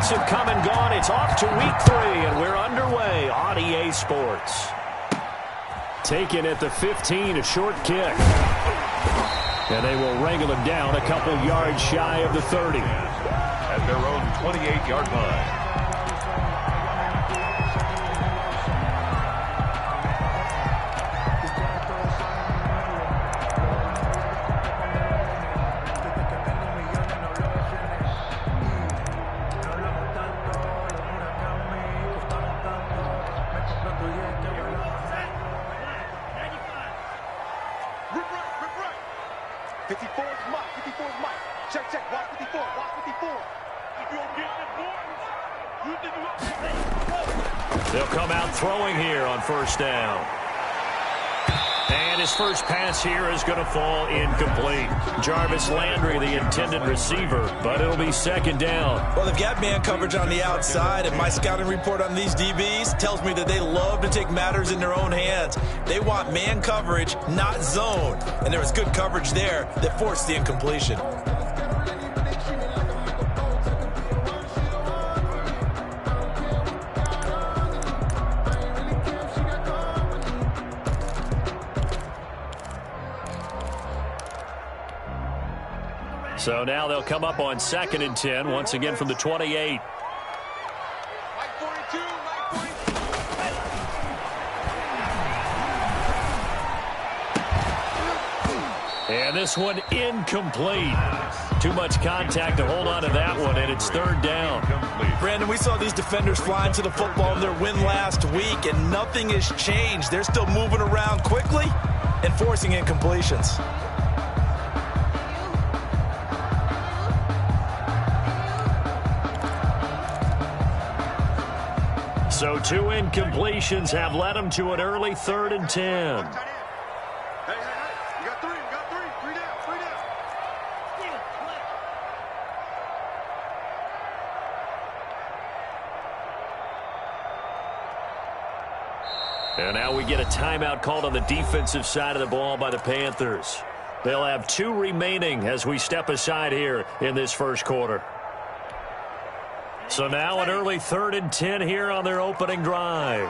points have come and gone. It's off to week 3, and we're underway on EA Sports. Taken at the 15, a short kick. And they will wrangle him down a couple yards shy of the 30. At their own 28-yard line. They'll come out throwing here on first down. And his first pass here is going to fall incomplete. Jarvis Landry, the intended receiver, but it'll be second down. Well, they've got man coverage on the outside, and my scouting report on these DBs tells me that they love to take matters in their own hands. They want man coverage, not zone. And there was good coverage there that forced the incompletion. So now they'll come up on 2nd and 10, once again from the 28. And this one incomplete. Too much contact to hold on to that one, and it's third down. Brandon, we saw these defenders flying to the football in their win last week, and nothing has changed. They're still moving around quickly and forcing incompletions. So 2 incompletions have led them to an early 3rd and 10. Hey, you got 3 down. And now we get a timeout called on the defensive side of the ball by the Panthers. They'll have 2 remaining as we step aside here in this first quarter. So now an early 3rd and 10 here on their opening drive.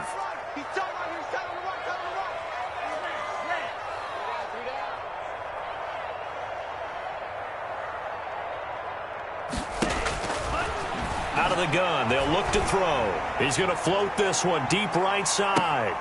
Out of the gun, they'll look to throw. He's going to float this one deep right side.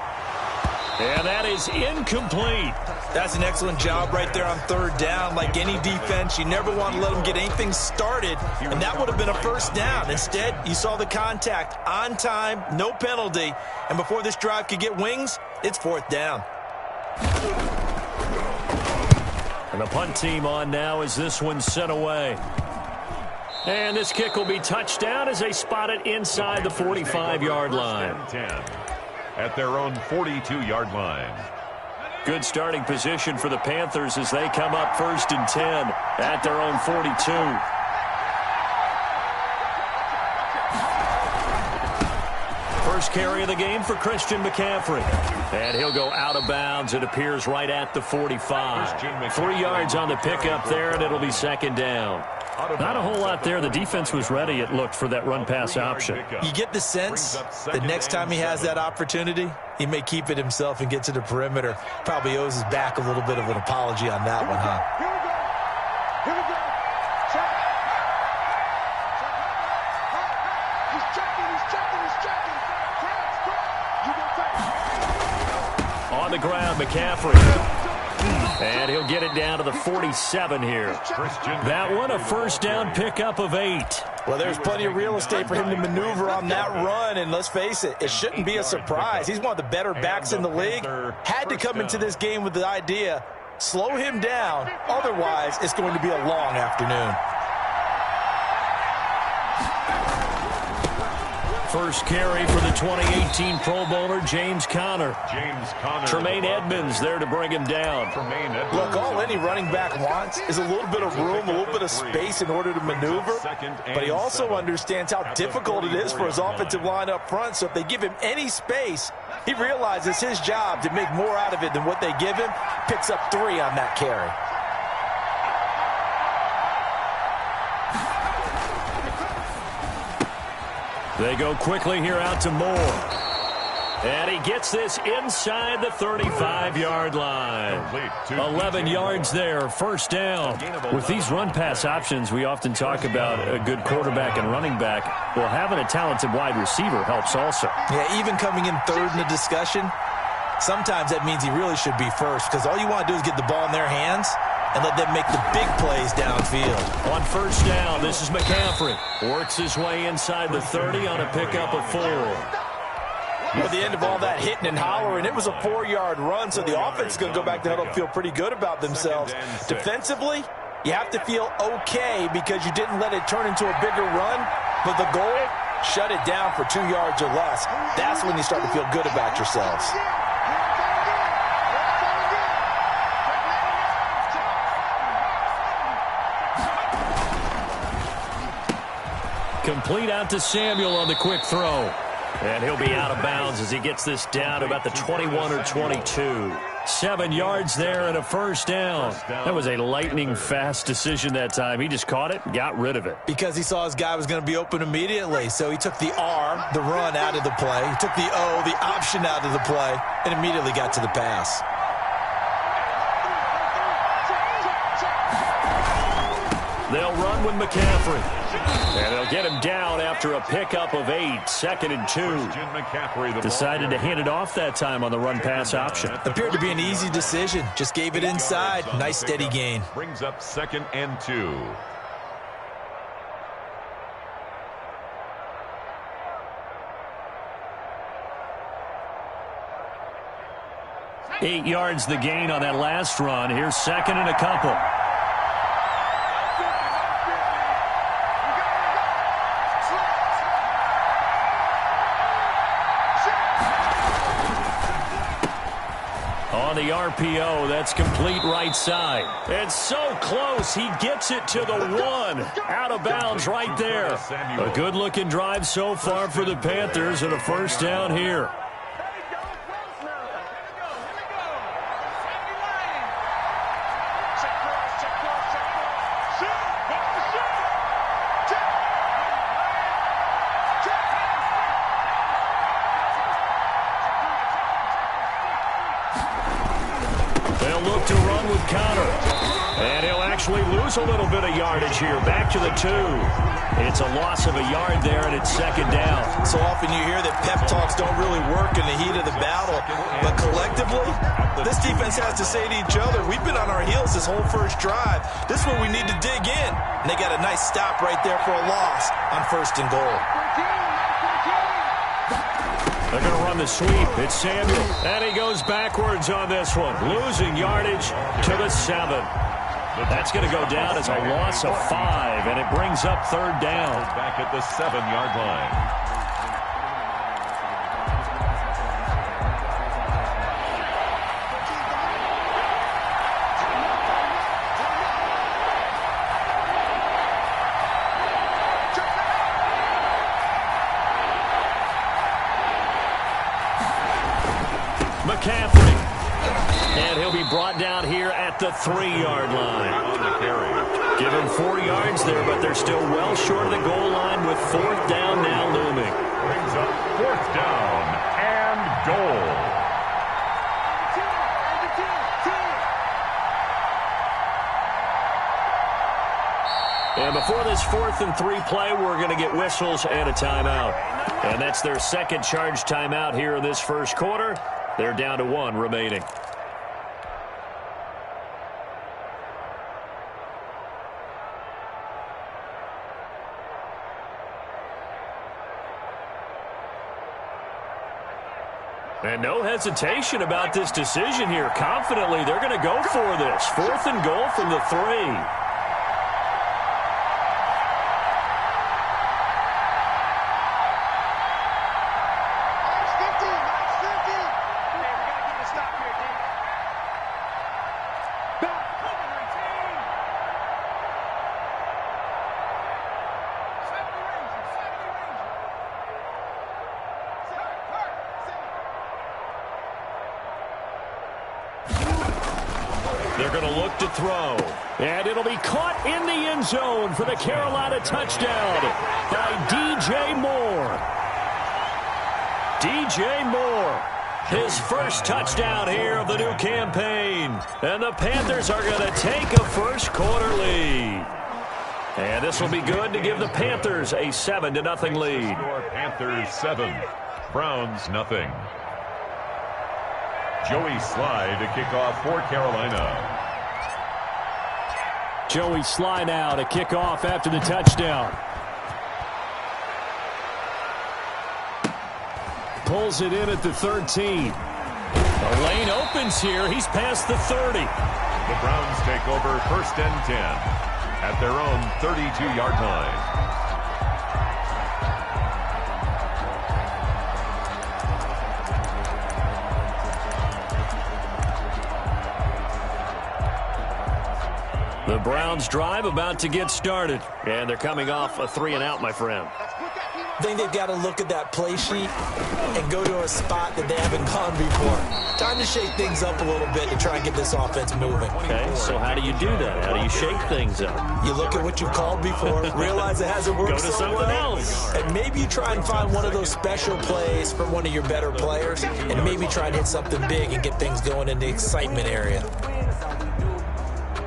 And that is incomplete. That's an excellent job right there on 3rd down. Like any defense, you never want to let them get anything started, and that would have been a first down. Instead, you saw the contact on time, no penalty, and before this drive could get wings, it's 4th down. And the punt team on now as this one's sent away. And this kick will be touchdown as they spot it inside the 45-yard line. At their own 42-yard line. Good starting position for the Panthers as they come up 1st and 10 at their own 42. First carry of the game for Christian McCaffrey. And he'll go out of bounds. It appears right at the 45. 3 yards on the pickup there, and it'll be 2nd down. Not a whole lot there. The defense was ready, it looked, for that run-pass option. You get the sense that next time he has that opportunity, he may keep it himself and get to the perimeter. Probably owes his back a little bit of an apology on that one, huh? Here we go. Check. He's checking. You go take. On the ground, McCaffrey. And he'll get it down to the 47 here. That one, a first down pickup of 8. Well, there's plenty of real estate for him to maneuver on that run, and let's face it, it shouldn't be a surprise. He's one of the better backs in the league. Had to come into this game with the idea, slow him down, otherwise it's going to be a long afternoon. First carry for the 2018 Pro Bowler, James Conner. Tremaine Edmonds there to bring him down. Look, all any running back wants is a little bit of room, a little bit of space in order to maneuver, but he also understands how difficult it is for his offensive line up front, so if they give him any space, he realizes his job to make more out of it than what they give him, picks up 3 on that carry. They go quickly here out to Moore. And he gets this inside the 35-yard line. 11 yards there, first down. With these run-pass options, we often talk about a good quarterback and running back. Well, having a talented wide receiver helps also. Yeah, even coming in third in the discussion, sometimes that means he really should be first, because all you want to do is get the ball in their hands and let them make the big plays downfield. On first down, this is McCaffrey. Works his way inside the 30 on a pickup of 4. At the end of all that hitting and hollering, it was a 4-yard run, so the offense is going to go back to huddle and feel pretty good about themselves. Defensively, you have to feel okay because you didn't let it turn into a bigger run, but the goal, shut it down for 2 yards or less. That's when you start to feel good about yourselves. Complete out to Samuel on the quick throw. And he'll be out of bounds as he gets this down about the 21 or 22. 7 yards there and a first down. That was a lightning-fast decision that time. He just caught it and got rid of it. Because he saw his guy was going to be open immediately. So he took the R, the run, out of the play. He took the O, the option, out of the play, and immediately got to the pass. They'll run with McCaffrey. And they'll get him down after a pickup of 8, 2nd and 2. Decided to hand it off that time on the run-pass option. Appeared to be an easy decision. Just gave it inside. Nice steady gain. Brings up 2nd and 2. Eight yards the gain on that last run. Here's 2nd and a couple. On the RPO, that's complete right side. And so close, he gets it to the 1. Out of bounds right there. A good-looking drive so far for the Panthers and a first down here. Look to run with Connor. And he'll actually lose a little bit of yardage here. Back to the 2. It's a loss of a yard there, and it's 2nd down. So often you hear that pep talks don't really work in the heat of the battle. But collectively, this defense has to say to each other, we've been on our heels this whole first drive. This is where we need to dig in. And they got a nice stop right there for a loss on 1st and goal. They're going to run the sweep. It's Samuel. And he goes backwards on this one. Losing yardage to the 7. That's going to go down as a loss of 5. And it brings up 3rd down. Back at the 7-yard line. McCaffrey. And he'll be brought down here at the 3-yard line. Give him 4 yards there, but they're still well short of the goal line with 4th down now looming. Brings up 4th down and goal. And before this 4th and 3 play, we're going to get whistles and a timeout. And that's their second charge timeout here in this first quarter. They're down to 1 remaining. And no hesitation about this decision here. Confidently, they're going to go for this. 4th and goal from the 3. They're going to look to throw. And it'll be caught in the end zone for the Carolina touchdown by DJ Moore. DJ Moore, his first touchdown here of the new campaign. And the Panthers are going to take a first quarter lead. And this will be good to give the Panthers a 7-0 lead. Panthers 7, Browns nothing. Joey Sly to kick off for Carolina. Joey Sly now to kick off after the touchdown. Pulls it in at the 13. The lane opens here. He's past the 30. The Browns take over 1st and 10 at their own 32-yard line. The Browns drive about to get started. And they're coming off a 3-and-out, my friend. I think they've got to look at that play sheet and go to a spot that they haven't gone before. Time to shake things up a little bit to try and get this offense moving. Okay, so how do you do that? How do you shake things up? You look at what you've called before, realize it hasn't worked Go to so something well, else. and maybe you try and find one of those special plays from one of your better players, and maybe try and hit something big and get things going in the excitement area.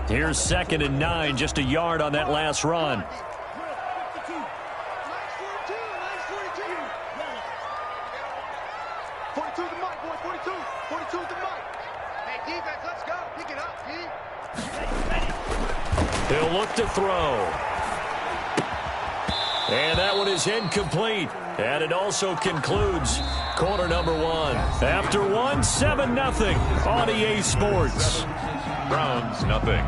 Here's 2nd and 9, just a yard on that last run. He'll look to throw. And that one is incomplete. And it also concludes quarter number 1. After 1, 7-0 on EA Sports. Browns nothing.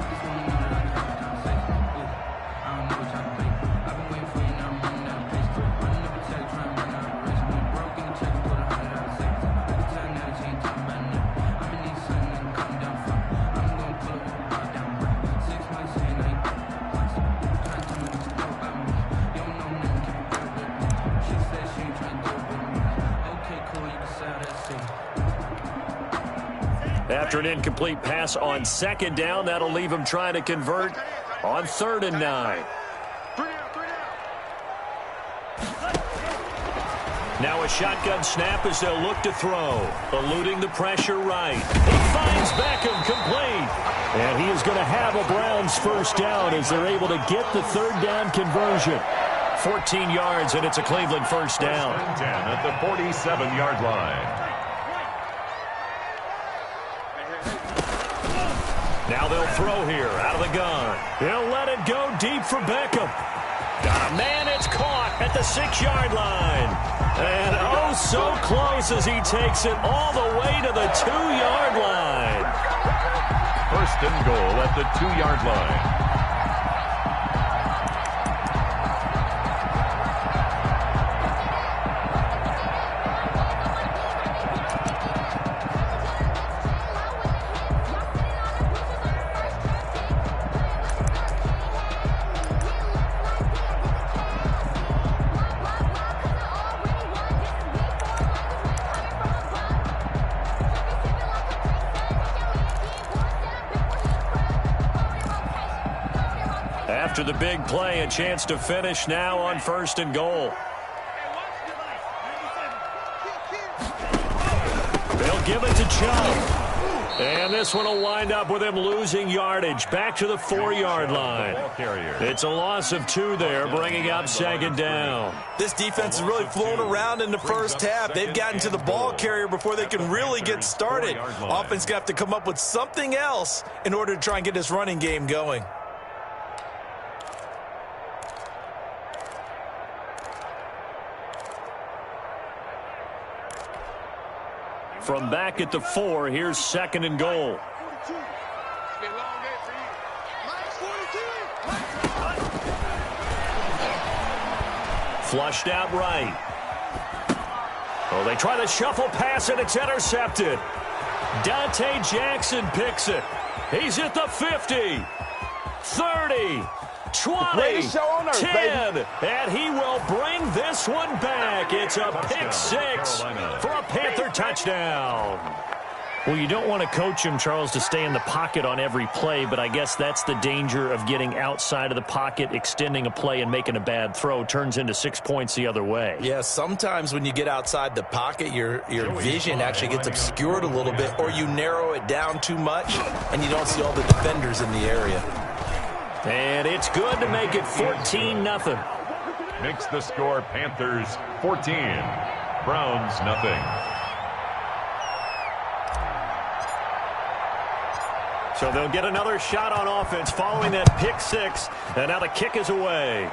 After an incomplete pass on 2nd down, that'll leave him trying to convert on 3rd and 9. Now a shotgun snap as they'll look to throw. Eluding the pressure right. He finds Beckham complete. And he is going to have a Browns first down as they're able to get the 3rd down conversion. 14 yards, and it's a Cleveland first down. 10 at the 47-yard line. Now they'll throw here out of the gun. He'll let it go deep for Beckham. Got a man, it's caught at the 6-yard line. And oh, so close as he takes it all the way to the 2-yard line. 1st and goal at the 2-yard line. After the big play, a chance to finish now on 1st and goal. They'll give it to Chubb. And this one will wind up with him losing yardage back to the 4-yard line. It's a loss of 2 there, bringing up 2nd down. This defense is really flown around in the first half. They've gotten to the ball carrier before they can really get started. Offense got to come up with something else in order to try and get this running game going. From back at the 4, here's 2nd and goal. Flushed out right. Oh, they try the shuffle pass, and it's intercepted. Dante Jackson picks it. He's at the 50, 30, 20, 10, and he will bring this one back. It's a pick 6 for a Panther touchdown. Well, you don't want to coach him, Charles, to stay in the pocket on every play, but I guess that's the danger of getting outside of the pocket, extending a play, and making a bad throw. Turns into 6 points the other way. Yeah, sometimes when you get outside the pocket, your vision actually gets obscured a little bit, or you narrow it down too much, and you don't see all the defenders in the area. And it's good to make it 14-0. Makes the score Panthers 14, Browns nothing. So they'll get another shot on offense following that pick six. And now the kick is away.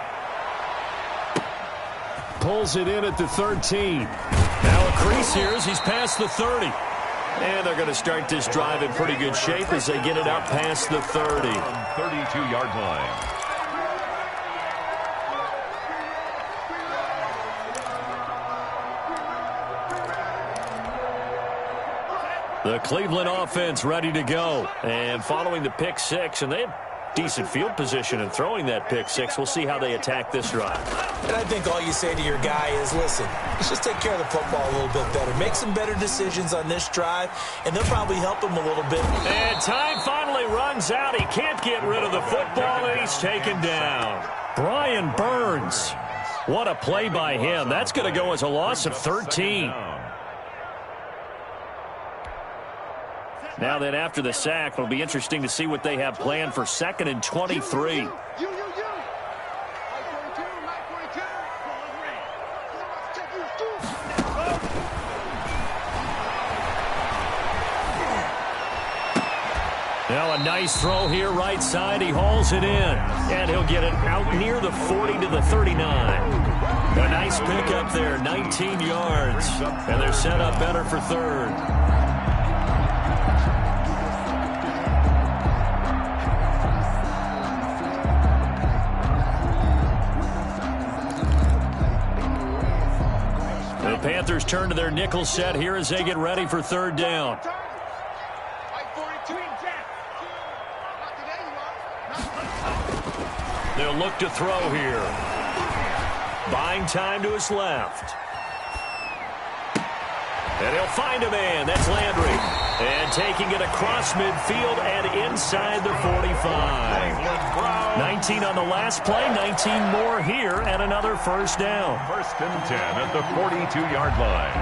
Pulls it in at the 13. Now a crease here as he's past the 30. And they're going to start this drive in pretty good shape as they get it out past the 30. 32-yard line. The Cleveland offense ready to go. And following the pick six, and they have decent field position in throwing that pick six. We'll see how they attack this drive. And I think all you say to your guy is, listen, let's just take care of the football a little bit better. Make some better decisions on this drive, and they'll probably help him a little bit. And time finally runs out. He can't get rid of the football, and he's taken down. Brian Burns. What a play by him. That's going to go as a loss of 13. Now then, after the sack, it'll be interesting to see what they have planned for 2nd and 23. Now a nice throw here, right side. He hauls it in, and he'll get it out near the 40 to the 39. A nice pickup there, 19 yards, and they're set up better for third. The Panthers turn to their nickel set here as they get ready for third down. They'll look to throw here. Buying time to his left. And he'll find a man. That's Landry. And taking it across midfield and inside the 45. 19 on the last play, 19 more here, and another first down. 1st and 10 at the 42-yard line.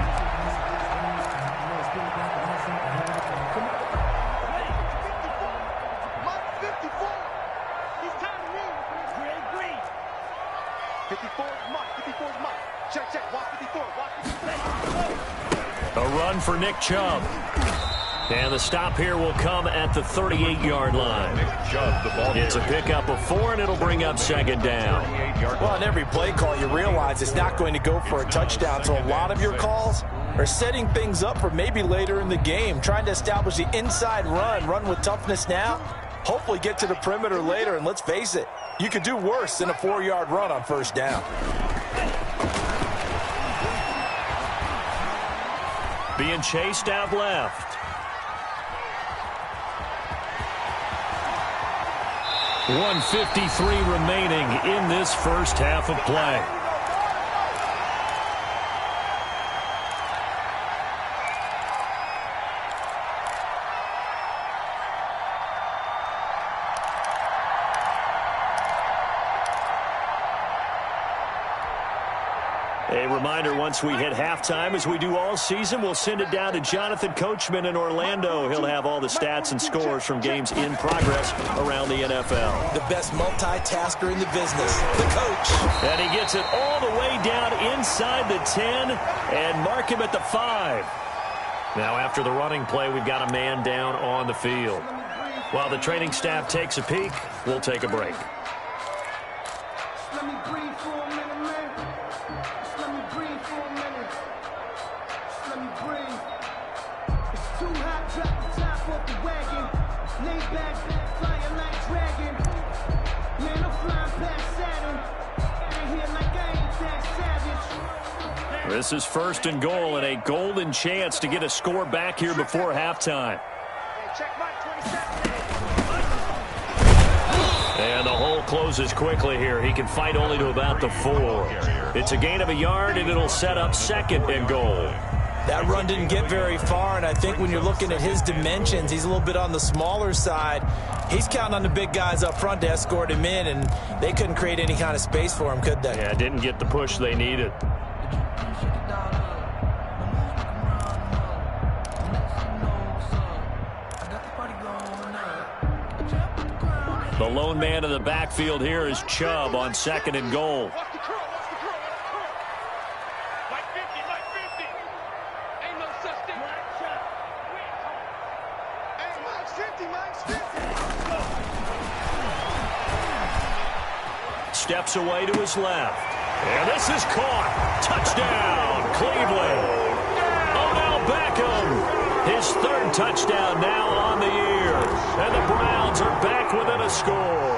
A run for Nick Chubb. And the stop here will come at the 38-yard line. It's a pickup of 4, and it'll bring up 2nd down. Well, on every play call, you realize it's not going to go for a touchdown. So a lot of your calls are setting things up for maybe later in the game, trying to establish the inside run with toughness now, hopefully get to the perimeter later. And let's face it, you could do worse than a 4-yard run on first down. Being chased out left. 1:53 remaining in this first half of play. A reminder, once we hit halftime, as we do all season, we'll send it down to Jonathan Coachman in Orlando. He'll have all the stats and scores from games in progress around the NFL. The best multitasker in the business, the coach. And he gets it all the way down inside the 10 and mark him at the 5. Now after the running play, we've got a man down on the field. While the training staff takes a peek, we'll take a break. Let me breathe for a minute, man. Let me breathe for a minute. Let me breathe. It's too hot, drop the top off the wagon. Lay back, flying like dragon. Man, I'm flying past Saturn. Out here like I ain't that savage. This is 1st and goal and a golden chance to get a score back here before halftime. And the hole closes quickly here. He can fight only to about the 4. It's a gain of a yard, and it'll set up 2nd and goal. That run didn't get very far, and I think when you're looking at his dimensions, he's a little bit on the smaller side. He's counting on the big guys up front to escort him in, and they couldn't create any kind of space for him, could they? Yeah, didn't get the push they needed. The lone man in the backfield here is Chubb on 2nd and goal. Steps away to his left. And this is caught. Touchdown, Cleveland. Odell Beckham. His 3rd touchdown now on the year. And the Browns are back within a score.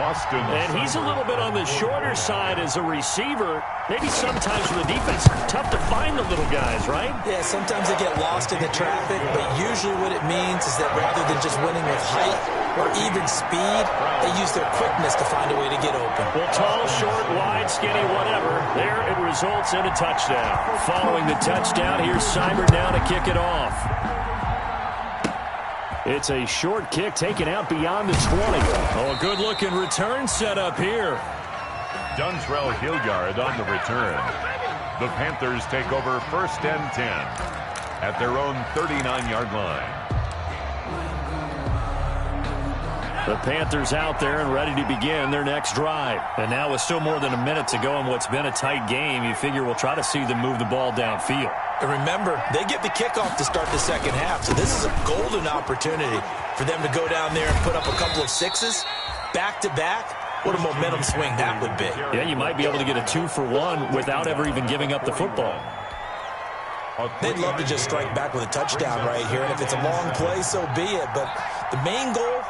And he's a little bit on the shorter side as a receiver. Maybe sometimes for the defense, tough to find the little guys, right? Yeah, sometimes they get lost in the traffic, but usually what it means is that rather than just winning with height or even speed, they use their quickness to find a way to get open. Well, tall, short, wide, skinny, whatever. There it results in a touchdown. Following the touchdown, here's Cyber now to kick it off. It's a short kick taken out beyond the 20. Oh, a good-looking return set up here. Dontrell Hilliard on the return. The Panthers take over 1st and 10 at their own 39-yard line. The Panthers out there and ready to begin their next drive. And now with still more than a minute to go in what's been a tight game, you figure we'll try to see them move the ball downfield. And remember, they get the kickoff to start the second half, so this is a golden opportunity for them to go down there and put up a couple of sixes back-to-back. What a momentum swing that would be. Yeah, you might be able to get a 2-for-1 without ever even giving up the football. They'd love to just strike back with a touchdown right here, and if it's a long play, so be it. But the main goal,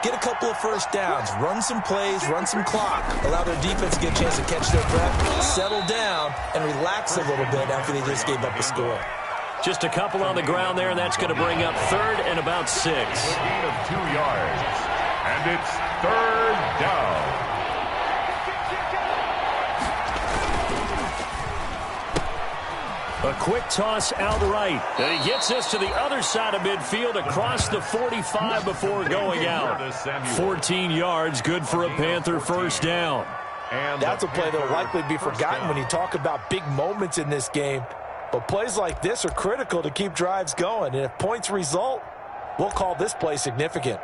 get a couple of first downs, run some plays, run some clock, allow their defense to get a chance to catch their breath, settle down, and relax a little bit after they just gave up a score. Just a couple on the ground there, and that's going to bring up 3rd and about 6. Gain of 2 yards, and it's 3rd down. A quick toss out right. And he gets us to the other side of midfield across the 45 before going out. 14 yards, good for a Panther first down. And that's a play that will likely be forgotten when you talk about big moments in this game. But plays like this are critical to keep drives going. And if points result, we'll call this play significant.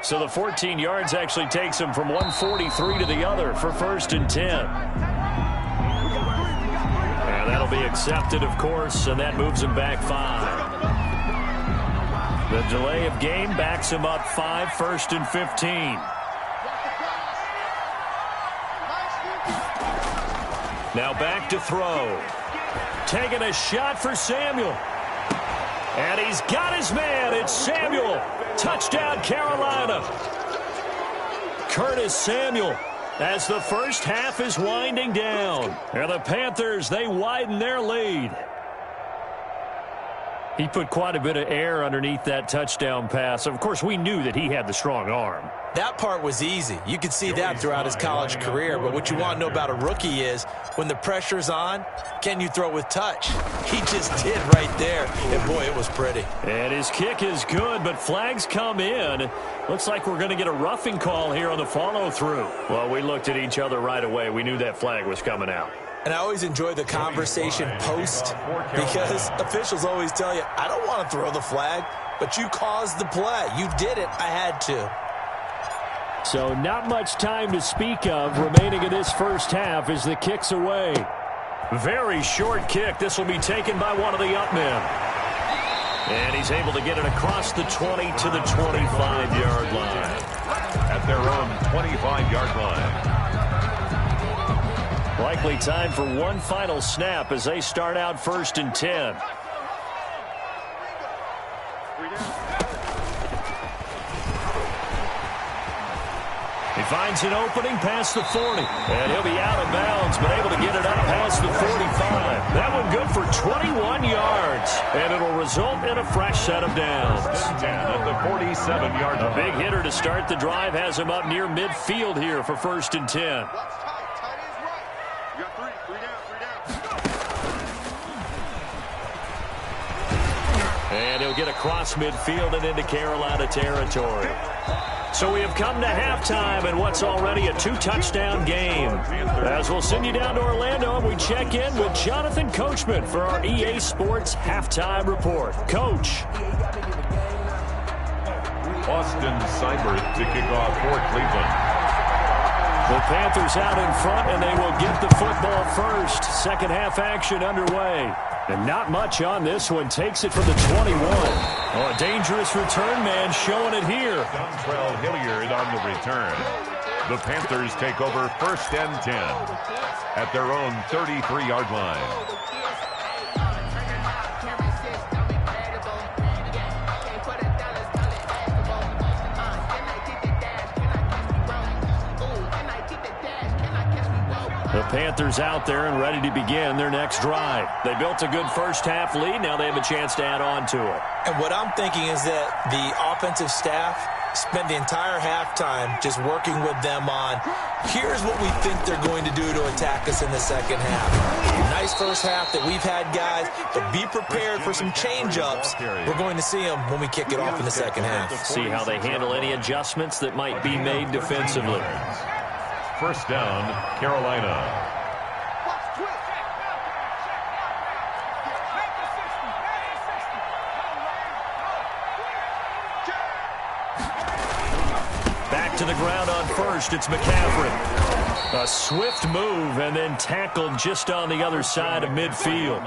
So the 14 yards actually takes him from 143 to the other for 1st and 10. And that'll be accepted, of course, and that moves him back 5. The delay of game backs him up 5, 1st and 15. Now back to throw. Taking a shot for Samuel. And he's got his man. It's Samuel. Touchdown, Carolina. Curtis Samuel as the first half is winding down. And the Panthers, they widen their lead. He put quite a bit of air underneath that touchdown pass. Of course, we knew that he had the strong arm. That part was easy. You could see that throughout his college career. But what you want to know about a rookie is when the pressure's on, can you throw with touch? He just did right there. And, boy, it was pretty. And his kick is good, but flags come in. Looks like we're going to get a roughing call here on the follow-through. Well, we looked at each other right away. We knew that flag was coming out. And I always enjoy the conversation post because officials always tell you, I don't want to throw the flag, but you caused the play. You did it. I had to. So not much time to speak of remaining in this first half as the kick's away. Very short kick. This will be taken by one of the up men. And he's able to get it across the 20 to the 25-yard line. At their own 25-yard line. Likely time for one final snap as they start out 1st and 10. They Finds an opening past the 40. And he'll be out of bounds, but able to get it up past the 45. That one good for 21 yards. And it'll result in a fresh set of downs. 10 at the 47-yard line. A big hitter to start the drive has him up near midfield here for 1st and 10. Tight ends right. You got three down. And he'll get across midfield and into Carolina territory. So we have come to halftime in what's already a 2-touchdown game. As we'll send you down to Orlando, and we check in with Jonathan Coachman for our EA Sports Halftime Report. Coach. Austin Seibert to kick off for Cleveland. The Panthers out in front, and they will get the football first. Second half action underway. And not much on this one. Takes it from the 21. Oh, a dangerous return man showing it here. Dontrell Hilliard on the return. The Panthers take over 1st and 10 at their own 33-yard line. The Panthers out there and ready to begin their next drive. They built a good first-half lead. Now they have a chance to add on to it. And what I'm thinking is that the offensive staff spent the entire halftime just working with them on, here's what we think they're going to do to attack us in the second half. Nice first half that we've had, guys, but be prepared for some change-ups. We're going to see them when we kick it off in the second half. See how they handle any adjustments that might be made defensively. First down, Carolina. Back to the ground on first. It's McCaffrey. A swift move and then tackled just on the other side of midfield.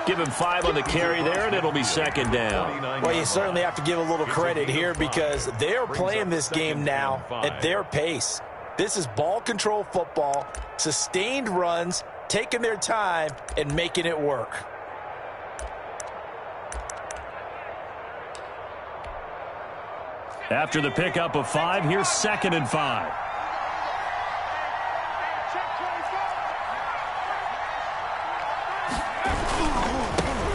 Give him 5 on the carry there, and it'll be second down. Well, you certainly have to give a little credit here because they're playing this game now at their pace. This is ball control football, sustained runs, taking their time, and making it work. After the pickup of 5, here's 2nd and 5.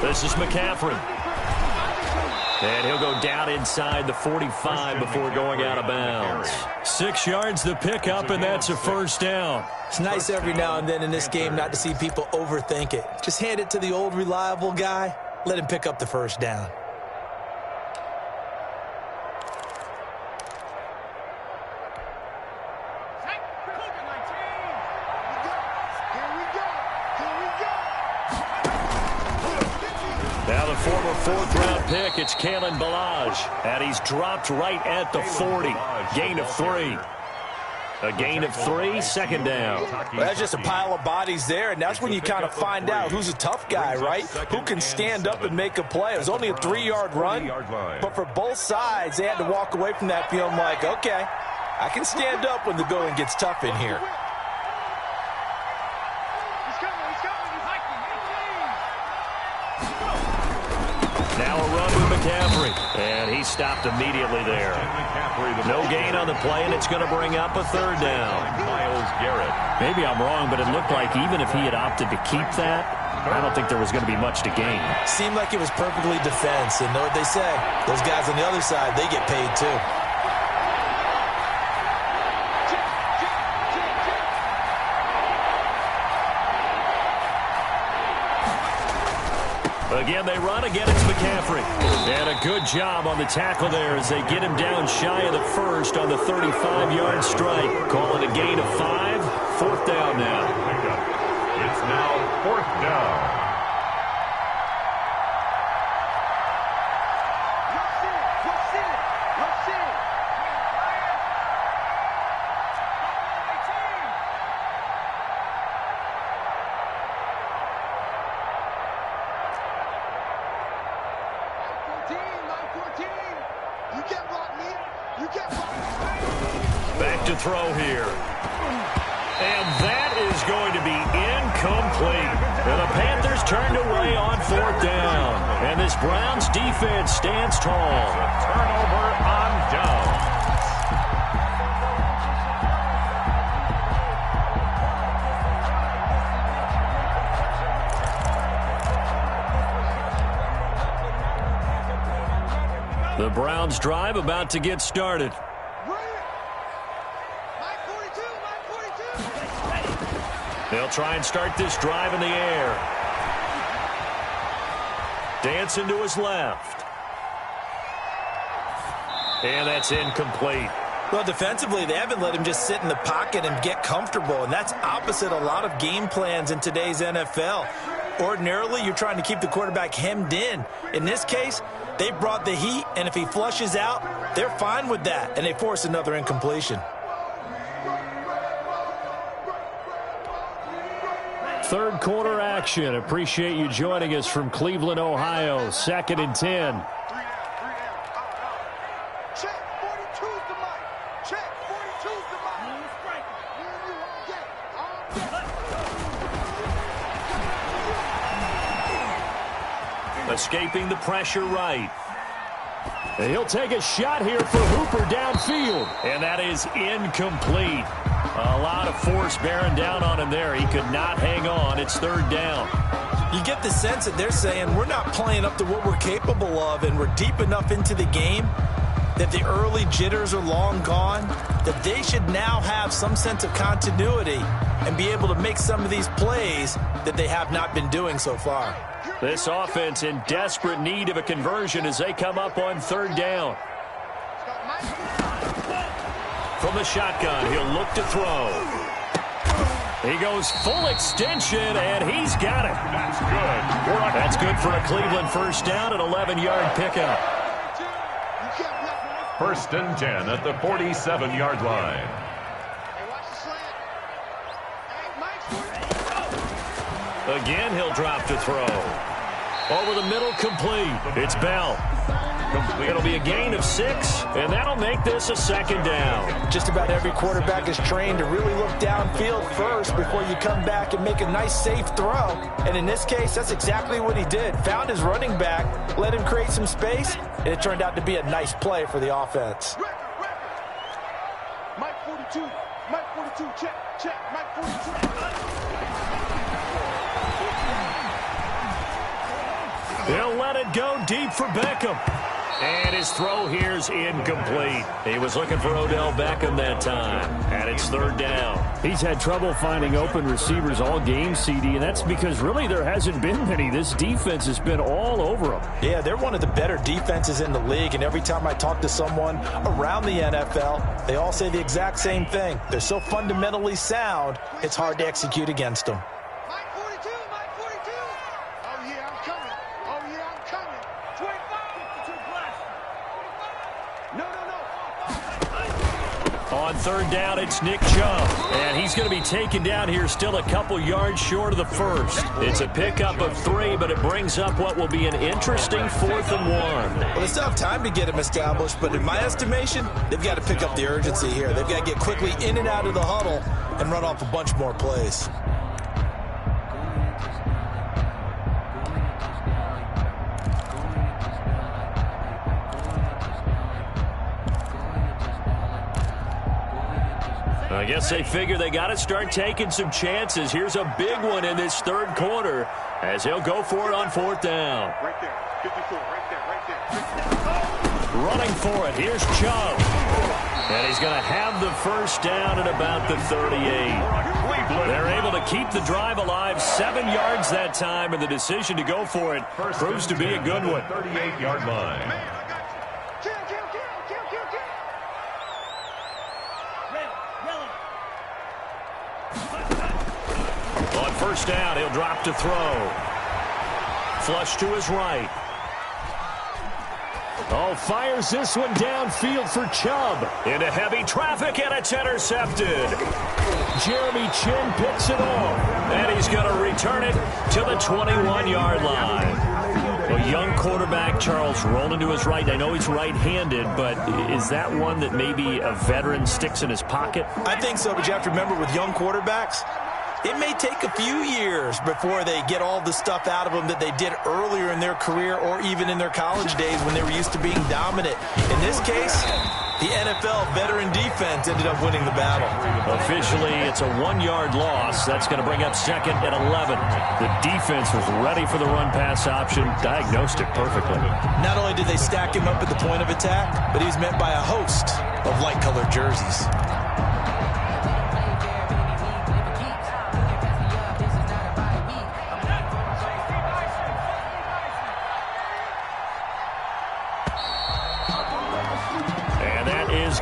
This is McCaffrey. And he'll go down inside the 45 before going out of bounds. 6 yards the pickup, and that's a first down. It's nice every now and then in this game not to see people overthink it. Just hand it to the old reliable guy. Let him pick up the first down. Now the former 4th-round pick, it's Kalen Ballage. And he's dropped right at the 40. Gain of 3. A gain of 3, second down. Well, that's just a pile of bodies there, and that's when you kind of find out who's a tough guy, right? Who can stand up and make a play. It was only a 3-yard run, but for both sides, they had to walk away from that feeling like, okay, I can stand up when the going gets tough in here. Now a run with McCaffrey, and he stopped immediately there. No gain on the play, and it's going to bring up a 3rd down. Myles Garrett. Maybe I'm wrong, but it looked like even if he had opted to keep that, I don't think there was going to be much to gain. Seemed like it was perfectly defense, and know what they say. Those guys on the other side, they get paid too. Again, they run. Again, it's McCaffrey. And a good job on the tackle there as they get him down shy of the first on the 35-yard strike. Call it a gain of 5. 4th down now. It's now 4th down. Back to throw here. And that is going to be incomplete. And the Panthers turned away on 4th down. And this Browns defense stands tall. Turnover on downs. The Browns drive about to get started. They'll try and start this drive in the air. Dancing to his left. And that's incomplete. Well, defensively, they haven't let him just sit in the pocket and get comfortable, and that's opposite a lot of game plans in today's NFL. Ordinarily, you're trying to keep the quarterback hemmed in. In this case, they brought the heat, and if he flushes out, they're fine with that, and they force another incompletion. Third quarter action. Appreciate you joining us from Cleveland, Ohio. 2nd and 10. Escaping the pressure right. And he'll take a shot here for Hooper downfield. And that is incomplete. A lot of force bearing down on him there. He could not hang on. It's 3rd down. You get the sense that they're saying we're not playing up to what we're capable of, and we're deep enough into the game that the early jitters are long gone, that they should now have some sense of continuity and be able to make some of these plays that they have not been doing so far. This offense in desperate need of a conversion as they come up on 3rd down. From the shotgun, he'll look to throw. He goes full extension, and he's got it. That's good. That's good for a Cleveland first down, an 11-yard pickup. 1st and 10 at the 47-yard line. Again, he'll drop to throw. Over the middle, complete. It's Bell. It'll be a gain of 6, and that'll make this a 2nd down. Just about every quarterback is trained to really look downfield first before you come back and make a nice, safe throw. And in this case, that's exactly what he did. Found his running back, let him create some space, and it turned out to be a nice play for the offense. Mike 42, check, Mike 42. He'll let it go deep for Beckham. And his throw here's incomplete. He was looking for Odell Beckham that time. And it's 3rd down. He's had trouble finding open receivers all game, CD, and that's because really there hasn't been many. This defense has been all over them. Yeah, they're one of the better defenses in the league, and every time I talk to someone around the NFL, they all say the exact same thing. They're so fundamentally sound, it's hard to execute against them. Mike 42. Oh, yeah, I'm coming. 25, 52 plus. No. On 3rd down, it's Nick Chubb. And he's going to be taken down here still a couple yards short of the 1st. It's a pickup of 3, but it brings up what will be an interesting 4th and 1. Well, they still have time to get him established, but in my estimation, they've got to pick up the urgency here. They've got to get quickly in and out of the huddle and run off a bunch more plays. I guess they figure they got to start taking some chances. Here's a big one in this 3rd quarter as he'll go for it on 4th down. Right there, 54, right there. Running for it. Here's Chubb. And he's going to have the first down at about the 38. They're able to keep the drive alive, 7 yards that time, and the decision to go for it proves to be a good one. 38-yard line. On first down, he'll drop to throw. Flush to his right. Oh, fires this one downfield for Chubb. Into heavy traffic, and it's intercepted. Jeremy Chin picks it off. And he's going to return it to the 21-yard line. A young quarterback, Charles, rolling to his right. I know he's right-handed, but is that one that maybe a veteran sticks in his pocket? I think so, but you have to remember with young quarterbacks, it may take a few years before they get all the stuff out of them that they did earlier in their career or even in their college days when they were used to being dominant. In this case, The NFL veteran defense ended up winning the battle. Officially, it's a 1-yard loss. That's going to bring up 2nd and 11. The defense was ready for the run-pass option, diagnosed it perfectly. Not only did they stack him up at the point of attack, but he's met by a host of light-colored jerseys.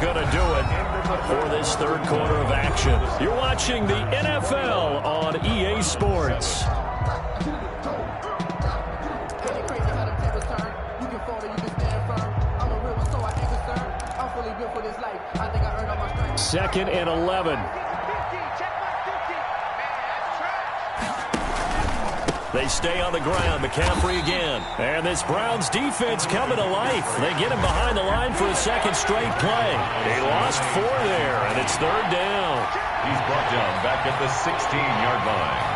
Going to do it for this third quarter of action. You're watching the NFL on EA Sports. Second and 11. They stay on the ground. McCaffrey again. And this Browns defense coming to life. They get him behind the line for a second straight play. They lost 4 there, and it's 3rd down. He's brought down back at the 16-yard line.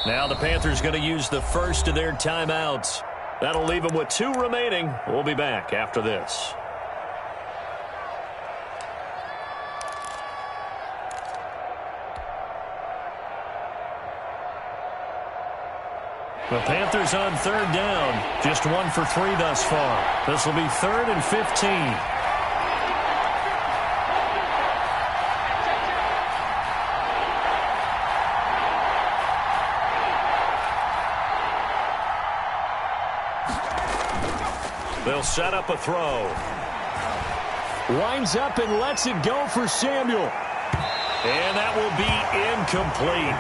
Now the Panthers going to use the first of their timeouts. That'll leave them with 2 remaining. We'll be back after this. The Panthers on 3rd down. Just 1 for 3 thus far. This will be 3rd and 15. They'll set up a throw. Winds up and lets it go for Samuel. And that will be incomplete.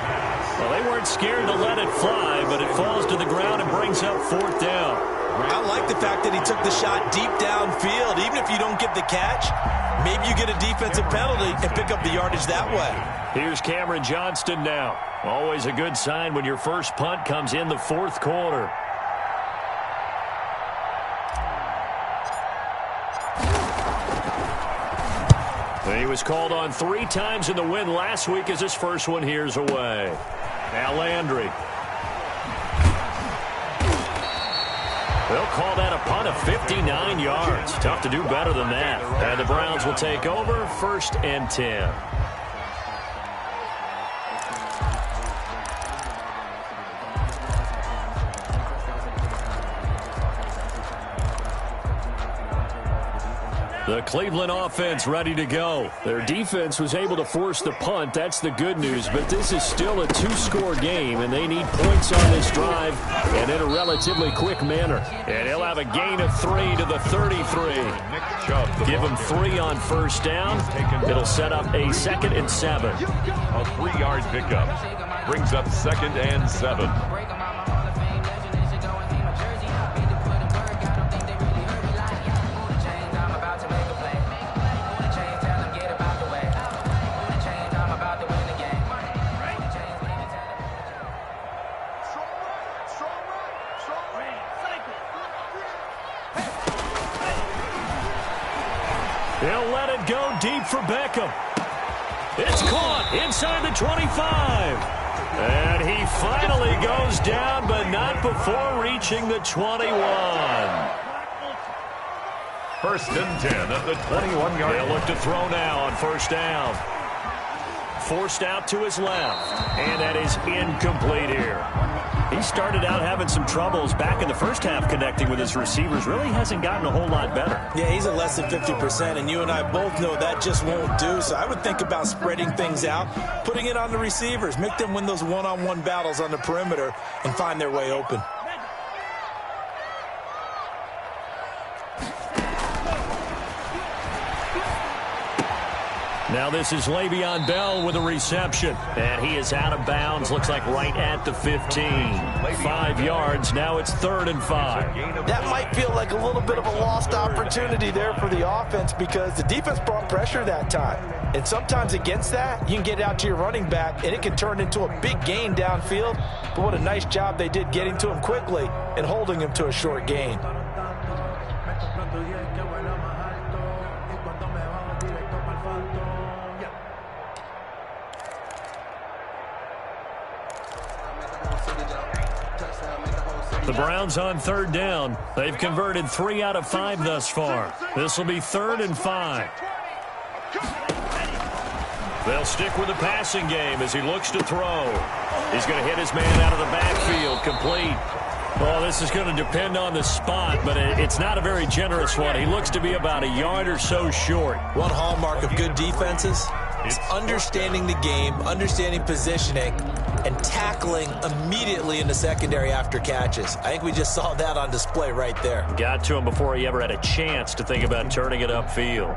Well, they weren't scared to let it fly, but it falls to the ground and brings up 4th down. I like the fact that he took the shot deep downfield. Even if you don't get the catch, maybe you get a defensive penalty and pick up the yardage that way. Here's Cameron Johnston now. Always a good sign when your first punt comes in the 4th quarter. He was called on 3 times in the win last week as his first one here's away. Now Landry. They'll call that a punt of 59 yards. Tough to do better than that. And the Browns will take over 1st and 10. The Cleveland offense ready to go. Their defense was able to force the punt. That's the good news. But this is still a 2-score game, and they need points on this drive and in a relatively quick manner. And he'll have a gain of 3 to the 33. Give him 3 on 1st down. It'll set up a 2nd and 7. A 3-yard pickup brings up 2nd and 7. He'll let it go deep for Beckham. It's caught inside the 25. And he finally goes down, but not before reaching the 21. 1st and 10 at the 21-yard line. They'll look to throw now on 1st down. Forced out to his left. And that is incomplete here. He started out having some troubles back in the first half connecting with his receivers. Really hasn't gotten a whole lot better. Yeah, he's at less than 50%, and you and I both know that just won't do. So I would think about spreading things out, putting it on the receivers, make them win those one-on-one battles on the perimeter and find their way open. Now this is Le'Veon Bell with a reception. And he is out of bounds. Looks like right at the 15. 5 yards. Now it's 3rd and 5. That might feel like a little bit of a lost opportunity there for the offense because the defense brought pressure that time. And sometimes against that, you can get out to your running back, and it can turn into a big gain downfield. But what a nice job they did getting to him quickly and holding him to a short gain. The Browns on 3rd down. They've converted 3 out of 5 thus far. This will be 3rd and 5. They'll stick with the passing game as he looks to throw. He's going to hit his man out of the backfield, complete. Well, this is going to depend on the spot, but it's not a very generous one. He looks to be about a yard or so short. One hallmark of good defenses is understanding the game, understanding positioning, and tackling immediately in the secondary after catches. I think we just saw that on display right there. Got to him before he ever had a chance to think about turning it upfield.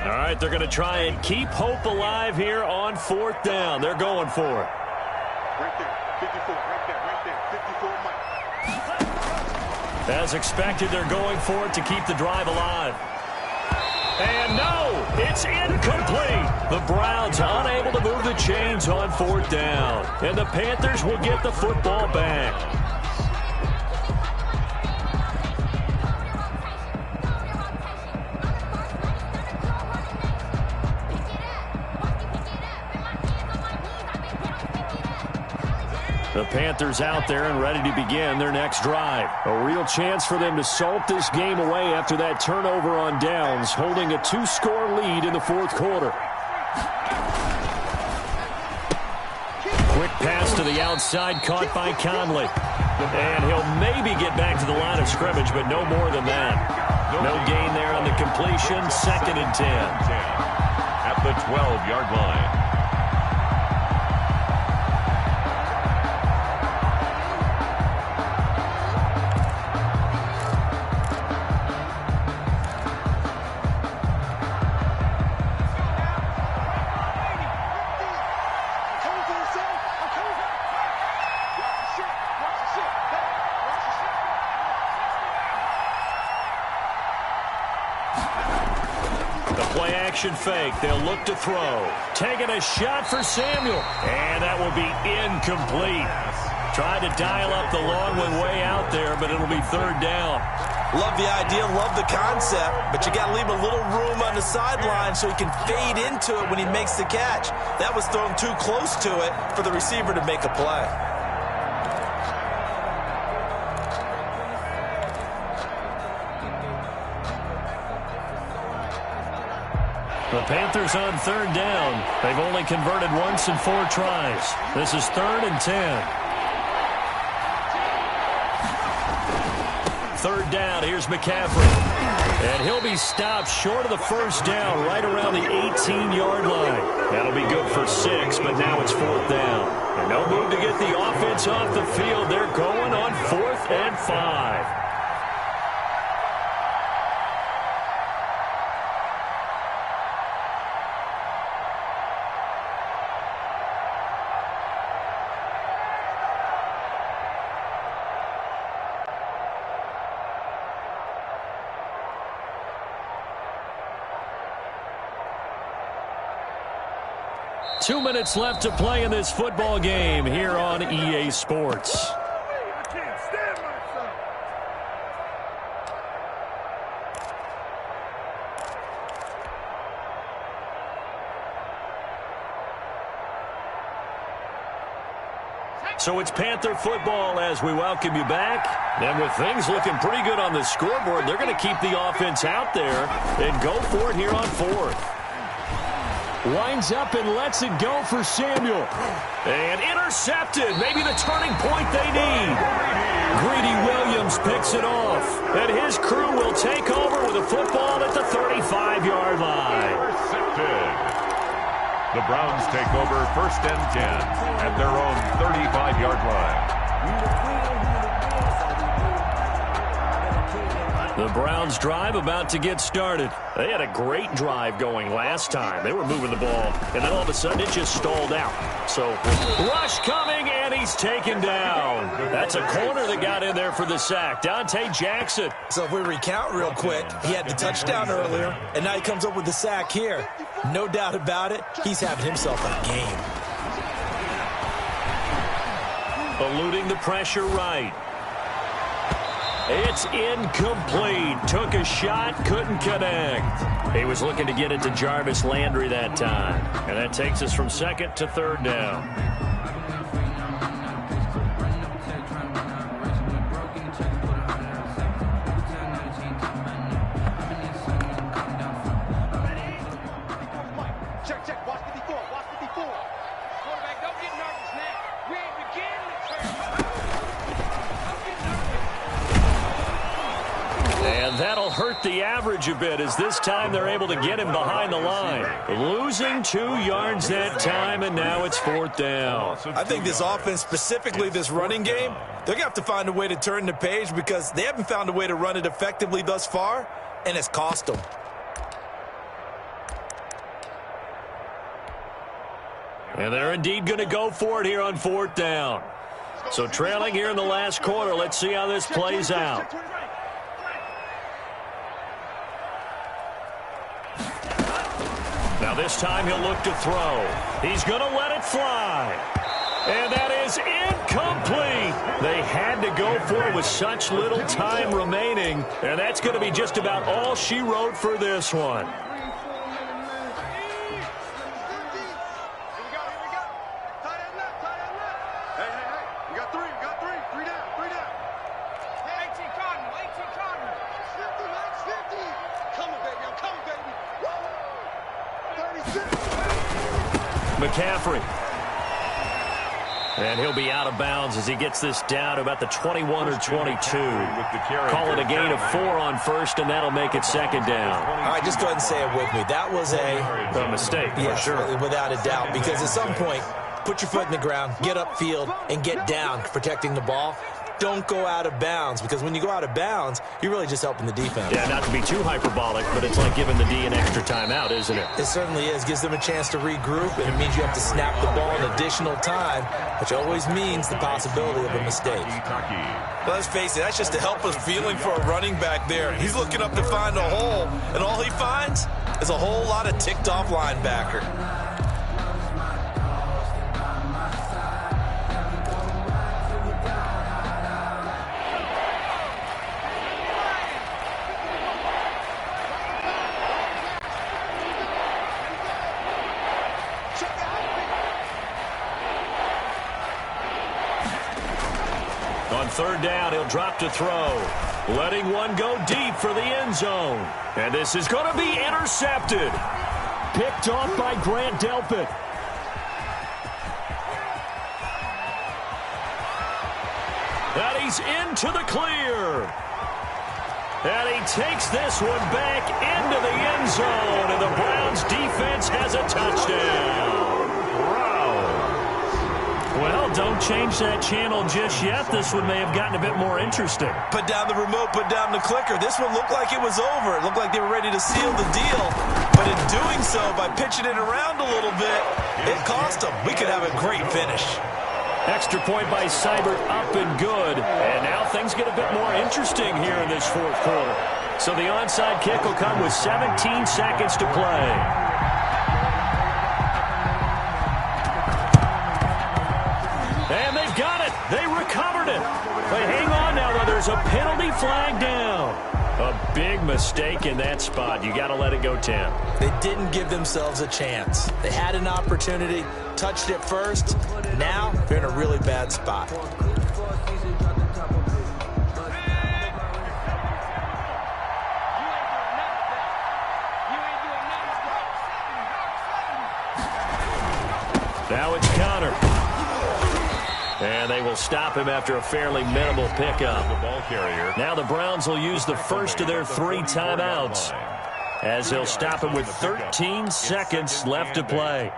All right, they're going to try and keep hope alive here on 4th down. They're going for it. Right there, 54, right there, 54, Mike. As expected, they're going for it to keep the drive alive. And no, it's incomplete. The Browns unable to move the chains on 4th down. And the Panthers will get the football back. The Panthers out there and ready to begin their next drive. A real chance for them to salt this game away after that turnover on downs, holding a 2-score lead in the 4th quarter. Quick pass to the outside, caught by Conley. And he'll maybe get back to the line of scrimmage, but no more than that. No gain there on the completion, 2nd and 10. At the 12-yard line. Fake. They'll look to throw. Taking a shot for Samuel. And that will be incomplete. Tried to dial up the long one way out there, but it'll be 3rd down. Love the idea, love the concept, but you got to leave a little room on the sideline so he can fade into it when he makes the catch. That was thrown too close to it for the receiver to make a play. The Panthers on 3rd down. They've only converted once in 4 tries. This is 3rd and 10. 3rd down. Here's McCaffrey. And he'll be stopped short of the 1st down right around the 18-yard line. That'll be good for 6, but now it's 4th down. And no move to get the offense off the field. They're going on 4th and 5. Two minutes left to play in this football game here on EA Sports. I can't stand myself. So it's Panther football as we welcome you back. And with things looking pretty good on the scoreboard, they're going to keep the offense out there and go for it here on 4th. Winds up and lets it go for Samuel. And intercepted. Maybe the turning point they need. Greedy Williams picks it off. And his crew will take over with a football at the 35-yard line. Intercepted. The Browns take over 1st and 10 at their own 35-yard line. The Browns drive about to get started. They had a great drive going last time. They were moving the ball, and then all of a sudden it just stalled out. So, rush coming, and he's taken down. That's a corner that got in there for the sack. Dante Jackson. So if we recount real quick, he had the touchdown earlier, and now he comes up with the sack here. No doubt about it, he's having himself a game. Eluding the pressure right. It's incomplete. Took a shot, couldn't connect. He was looking to get it to Jarvis Landry that time. And that takes us from second to third down. Check. Watch 54. Quarterback, don't get nervous now. We ain't beginning the turn. And that'll hurt the average a bit as this time they're able to get him behind the line. Losing 2 yards that time, and now it's fourth down. I think this offense, specifically this running game, they're going to have to find a way to turn the page because they haven't found a way to run it effectively thus far, and it's cost them. And they're indeed going to go for it here on fourth down. So trailing here in the last quarter, let's see how this plays out. Now this time he'll look to throw. He's going to let it fly. And that is incomplete. They had to go for it with such little time remaining. And that's going to be just about all she wrote for this one. McCaffrey. And he'll be out of bounds as he gets this down to about the 21 or 22. Call it a gain of 4 on first, and that'll make it second down. All right, just go ahead and say it with me. That was a mistake, yes, for sure. Without a doubt, because at some point, put your foot in the ground, get upfield, and get down protecting the ball. Don't go out of bounds, because when you go out of bounds, you're really just helping the defense. Yeah, not to be too hyperbolic, but it's like giving the D an extra timeout, isn't it? It certainly is. Gives them a chance to regroup, and it means you have to snap the ball in additional time, which always means the possibility of a mistake. But let's face it, that's just a helpless feeling for a running back there. He's looking up to find a hole, and all he finds is a whole lot of ticked-off linebacker. On third down, he'll drop to throw. Letting one go deep for the end zone. And this is going to be intercepted. Picked off by Grant Delpit. And he's into the clear. And he takes this one back into the end zone. And the Browns defense has a touchdown. Well, don't change that channel just yet. This one may have gotten a bit more interesting. Put down the remote, put down the clicker. This one looked like it was over. It looked like they were ready to seal the deal. But in doing so, by pitching it around a little bit, it cost them. We could have a great finish. Extra point by Seibert, up and good. And now things get a bit more interesting here in this fourth quarter. So the onside kick will come with 17 seconds to play. And they've got it. They recovered it. But hang on now, though. There's a penalty flag down. A big mistake in that spot. You got to let it go 10. They didn't give themselves a chance. They had an opportunity, touched it first. Now they're in a really bad spot. Now it's Connor. And they will stop him after a fairly minimal pickup. The ball carrier. Now the Browns will use the first of their 3 timeouts as they'll stop him with 13 seconds left to play.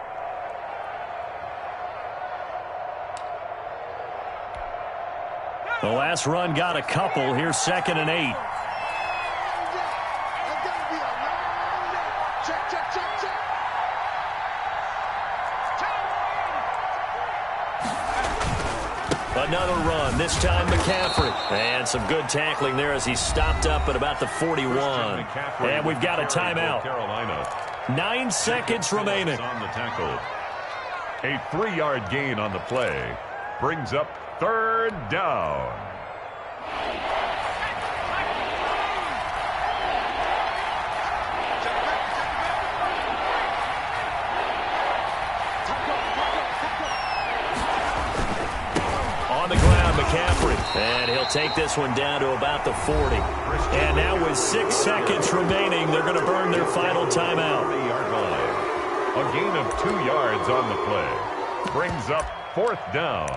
The last run got a couple. Here's 2nd and 8. another run. This time McCaffrey. And some good tackling there as he stopped up at about the 41. And we've got a timeout. 9 seconds remaining. On the tackle. A 3-yard gain on the play brings up third down. On the ground, McCaffrey. And he'll take this one down to about the 40. And now with 6 seconds remaining, they're going to burn their final timeout. 40-yard line. A gain of 2 yards on the play brings up fourth down.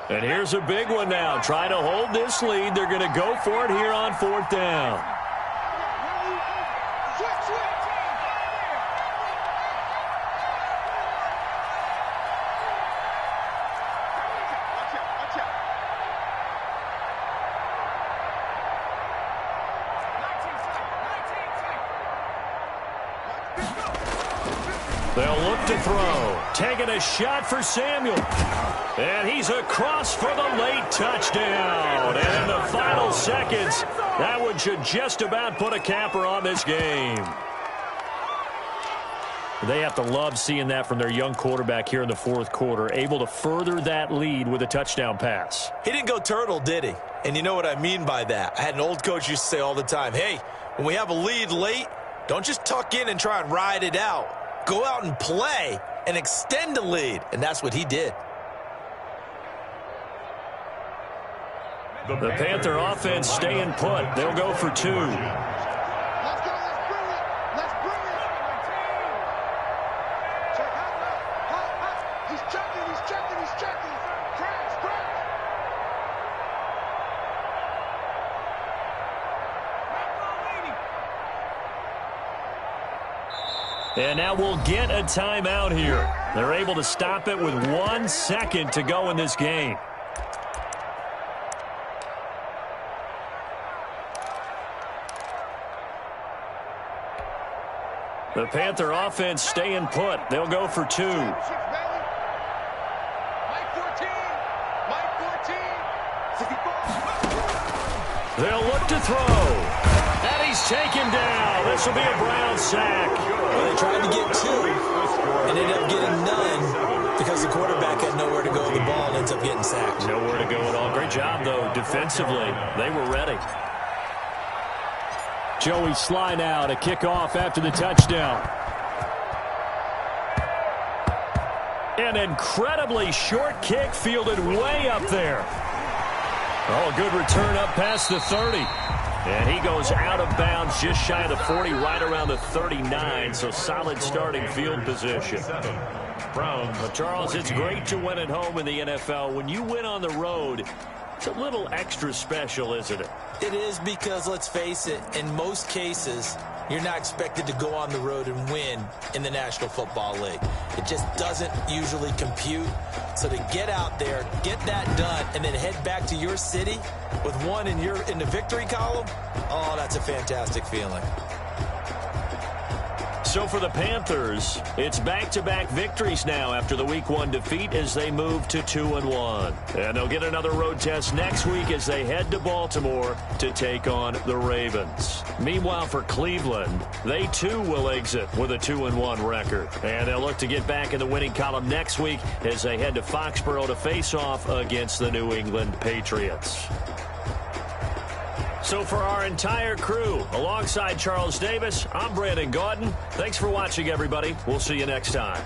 And here's a big one now. Trying to hold this lead. They're going to go for it here on fourth down. They'll look to throw. Taking a shot for Samuel. And he's across for the late touchdown. And in the final seconds, that one should just about put a capper on this game. They have to love seeing that from their young quarterback here in the fourth quarter, able to further that lead with a touchdown pass. He didn't go turtle, did he? And you know what I mean by that. I had an old coach used to say all the time, hey, when we have a lead late, don't just tuck in and try and ride it out. Go out and play and extend the lead. And that's what he did. The Panther offense staying put. They'll go for 2. Let's go. Let's bring it. Check out. He's checking. Crash. And now we'll get a timeout here. They're able to stop it with 1 second to go in this game. The Panther offense staying put. They'll go for 2. Mike 14. They'll look to throw. And he's taken down. This will be a Brown sack. Well, they tried to get 2 and ended up getting none because the quarterback had nowhere to go with the ball and ends up getting sacked. Nowhere to go at all. Great job, though, defensively. They were ready. Joey Sly now to kick off after the touchdown. An incredibly short kick fielded way up there. Oh, a good return up past the 30. And he goes out of bounds just shy of the 40, right around the 39. So solid starting field position. But Charles, it's great to win at home in the NFL. When you win on the road, it's a little extra special, isn't it? It is because, let's face it, in most cases, you're not expected to go on the road and win in the National Football League. It just doesn't usually compute. So to get out there, get that done, and then head back to your city with one in the victory column, oh, that's a fantastic feeling. So for the Panthers, it's back-to-back victories now after the Week 1 defeat as they move to 2-1. And they'll get another road test next week as they head to Baltimore to take on the Ravens. Meanwhile, for Cleveland, they too will exit with a 2-1 record. And they'll look to get back in the winning column next week as they head to Foxborough to face off against the New England Patriots. So for our entire crew, alongside Charles Davis, I'm Brandon Gaudin. Thanks for watching, everybody. We'll see you next time.